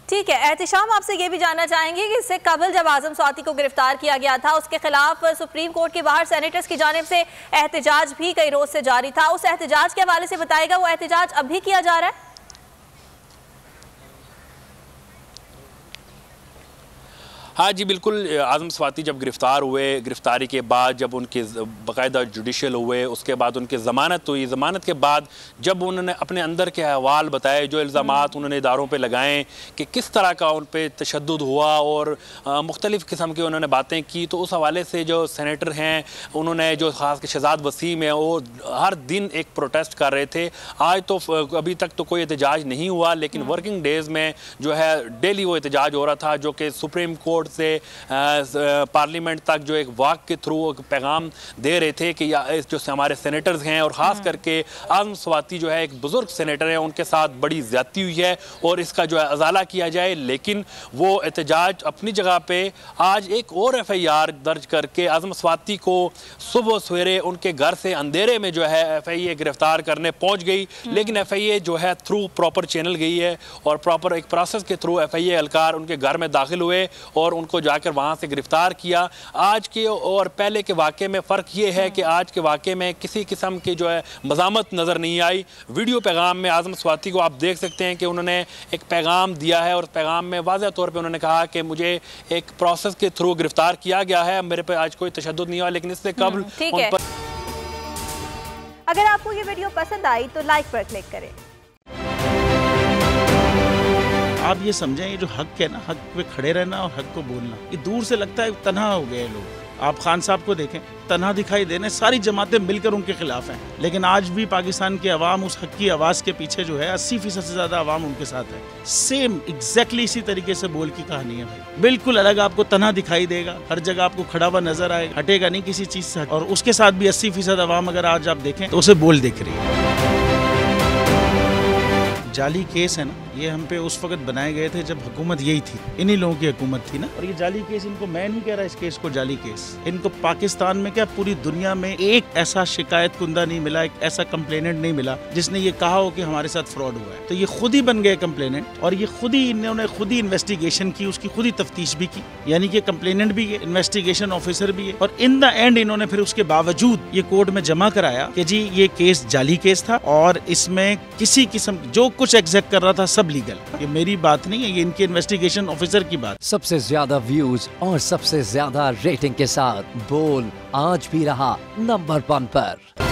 ठीक है एहतिशाम, आपसे ये भी जानना चाहेंगे कि इससे कबल जब आजम स्वाति को गिरफ्तार किया गया था उसके खिलाफ सुप्रीम कोर्ट के बाहर सेनेटर्स की जानिब से एहतजाज भी कई रोज से जारी था। उस एहतजाज के हवाले से बताएगा, वो एहतजाज अब भी किया जा रहा है? हाँ जी बिल्कुल, आजम स्वाति जब गिरफ़्तार हुए, गिरफ़्तारी के बाद जब उनके बाकायदा जुडिशल हुए, उसके बाद उनकी ज़मानत हुई। ज़मानत के बाद जब उन्होंने अपने अंदर के अहवाल बताए, जो इल्ज़ामात उन्होंने इदारों पे लगाएं कि किस तरह का उन पर तशद्दुद हुआ और मुख्तलिफ़ किस्म की उन्होंने बातें की, तो उस हवाले से जो सेनेटर हैं उन्होंने, जो ख़ास के शहजाद वसीम है, वो हर दिन एक प्रोटेस्ट कर रहे थे। आज तो अभी तक तो कोई एहतजाज नहीं हुआ, लेकिन वर्किंग डेज़ में जो है डेली वो एहतजाज हो रहा था, जो कि सुप्रीम कोर्ट से पार्लियामेंट तक जो एक वाक के थ्रू पैगाम दे रहे थे कि जो हमारे सेनेटर्स हैं और ख़ास करके आजम स्वाति जो है एक बुज़ुर्ग सेनेटर है, उनके साथ बड़ी ज़्यादती हुई है और इसका जो है अजाला किया जाए। लेकिन वो एहतजाज अपनी जगह पे आज एक और FIR दर्ज करके आजम स्वाति को सुबह सवेरे उनके घर से अंधेरे में जो है FIA गिरफ्तार करने पहुँच गई। लेकिन FIA जो है थ्रू प्रॉपर चैनल गई है और प्रॉपर एक प्रोसेस के थ्रू FIA एहलकार उनके घर में दाखिल हुए और उनको जाकर वहाँ से गिरफ्तार किया। आज के और पहले के वाक़े में फ़र्क ये है कि आज के वाक़े में किसी किस्म की जो है मज़ामत नज़र नहीं आई। वीडियो पैगाम में आजम स्वाति को आप देख सकते हैं कि उन्होंने एक पैगाम दिया है और उस पैगाम में वाज़ह तौर पे उन्होंने कहा कि मुझे एक प्रोसेस के थ्रू गिरफ्तार किया गया है, मेरे पे आज कोई तशद्दुद नहीं हुआ, लेकिन इससे कबल उन पर। अगर आपको ये वीडियो पसंद आई तो लाइक पर क्लिक करें। आप ये समझें, ये जो हक है ना, हक पे खड़े रहना और हक को बोलना, ये दूर से लगता है तन्हा हो गए लोग। आप खान साहब को देखें, तन्हा दिखाई देने, सारी जमातें मिलकर उनके खिलाफ हैं, लेकिन आज भी पाकिस्तान की आवाम उस हक की आवाज़ के पीछे जो है 80% से ज़्यादा आवाम उनके साथ है। सेम एग्जैक्टली इसी तरीके से बोल की कहानी है भाई, बिल्कुल अलग आपको तन्हा दिखाई देगा, हर जगह आपको खड़ा हुआ नजर आएगा, हटेगा नहीं किसी चीज़ से। और उसके साथ भी 80% आवाम अगर आज आप देखें तो उसे बोल दिख रही है। जाली केस है ना, ये हम पे उस वक्त बनाए गए थे जब हुकूमत यही थी, इन्हीं लोगों की हुकूमत थी ना। और ये जाली केस, इनको मैं नहीं कह रहा इस केस को जाली केस, इनको पाकिस्तान में क्या पूरी दुनिया में एक ऐसा शिकायत कुंदा नहीं मिला, एक ऐसा कंप्लेनेंट नहीं मिला जिसने ये कहा हो कि हमारे साथ फ्रॉड हुआ है। तो ये खुद ही बन गए कंप्लेनेंट और ये खुद ही इन्होंने खुद ही इन्वेस्टिगेशन की, उसकी खुद ही तफ्तीश भी की, यानी कि कंप्लेनेंट भी है, इन्वेस्टिगेशन ऑफिसर भी है। और इन द एंड इन्होंने फिर उसके बावजूद ये कोर्ट में जमा कराया कि जी ये केस जाली केस था और इसमें किसी किस्म जो कुछ एग्जैक्ट कर रहा था सब लीगल। ये मेरी बात नहीं है, ये इनके इन्वेस्टिगेशन ऑफिसर की बात। सबसे ज्यादा व्यूज और सबसे ज्यादा रेटिंग के साथ बोल आज भी रहा नंबर 1 पर।